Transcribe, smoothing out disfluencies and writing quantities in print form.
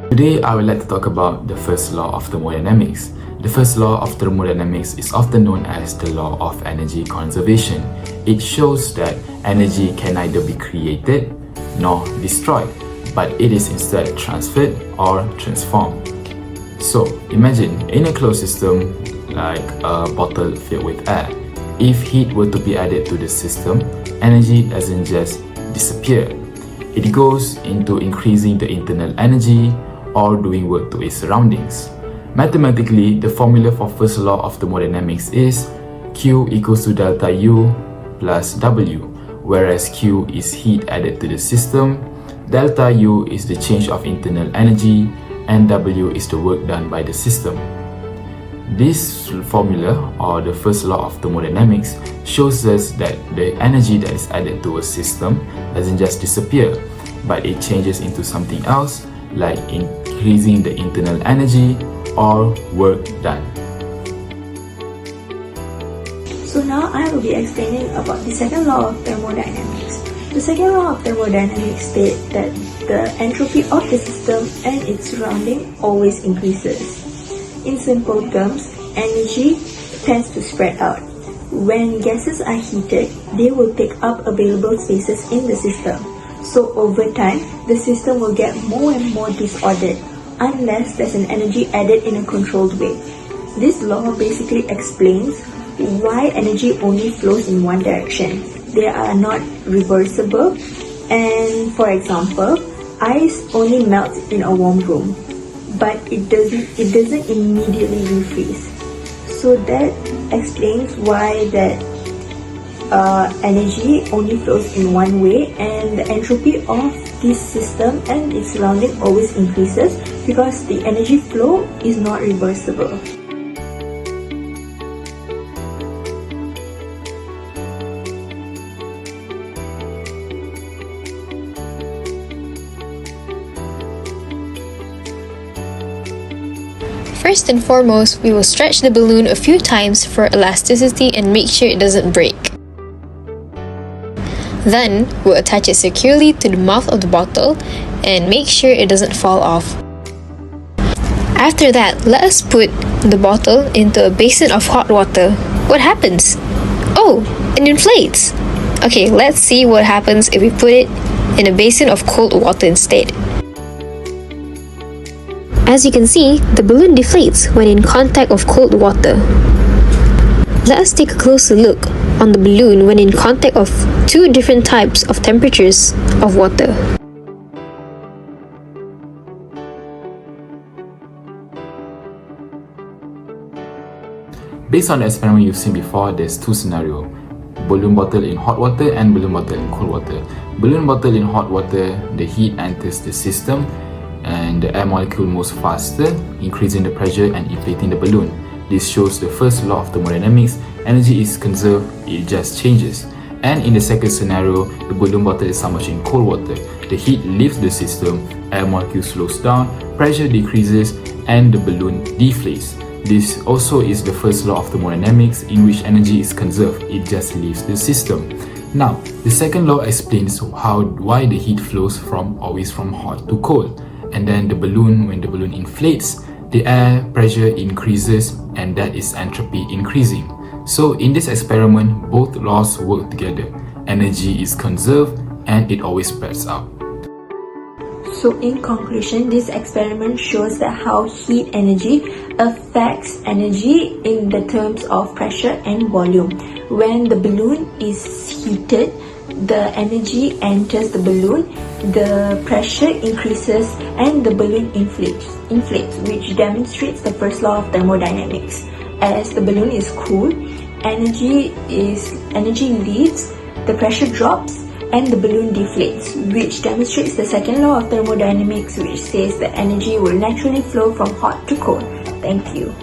Today, I would like to talk about the first law of thermodynamics. The first law of thermodynamics is often known as the law of energy conservation. It shows that energy can neither be created nor destroyed, but it is instead transferred or transformed. So, imagine in a closed system like a bottle filled with air. If heat were to be added to the system, energy doesn't just disappear. It goes into increasing the internal energy or doing work to its surroundings. Mathematically, the formula for first law of thermodynamics is Q equals to delta U plus W, whereas Q is heat added to the system, delta U is the change of internal energy, and W is the work done by the system. This formula, or the first law of thermodynamics, shows us that the energy that is added to a system doesn't just disappear, but it changes into something else, like increasing the internal energy or work done. So now I will be explaining about the second law of thermodynamics. The second law of thermodynamics states that the entropy of the system and its surrounding always increases. In simple terms, energy tends to spread out. When gases are heated, they will take up available spaces in the system. So over time, the system will get more and more disordered unless there's an energy added in a controlled way. This law basically explains why energy only flows in one direction. They are not reversible, and for example, ice only melts in a warm room, but it doesn't immediately refreeze. So that explains why that energy only flows in one way, and the entropy of this system and its surrounding always increases because the energy flow is not reversible. First and foremost, we will stretch the balloon a few times for elasticity and make sure it doesn't break. Then, we'll attach it securely to the mouth of the bottle and make sure it doesn't fall off. After that, let us put the bottle into a basin of hot water. What happens? Oh, it inflates! Okay, let's see what happens if we put it in a basin of cold water instead. As you can see, the balloon deflates when in contact of cold water. Let us take a closer look on the balloon when in contact of two different types of temperatures of water. Based on the experiment you've seen before, there's two scenarios: balloon bottle in hot water and balloon bottle in cold water. Balloon bottle in hot water, the heat enters the system and the air molecule moves faster, increasing the pressure and inflating the balloon. This shows the first law of thermodynamics: energy is conserved, it just changes. And in the second scenario, the balloon bottle is submerged in cold water. The heat leaves the system, air molecule slows down, pressure decreases, and the balloon deflates. This also is the first law of thermodynamics, in which energy is conserved, it just leaves the system. Now, the second law explains why the heat flows always from hot to cold. And then when the balloon inflates, the air pressure increases, and that is entropy increasing. So in this experiment, both laws work together. Energy is conserved and it always spreads out. So in conclusion, this experiment shows that how heat energy affects energy in the terms of pressure and volume. When the balloon is heated, the energy enters the balloon, the pressure increases, and the balloon inflates, which demonstrates the first law of thermodynamics. As the balloon is cooled, energy leaves, the pressure drops, and the balloon deflates, which demonstrates the second law of thermodynamics, which says that energy will naturally flow from hot to cold. Thank you.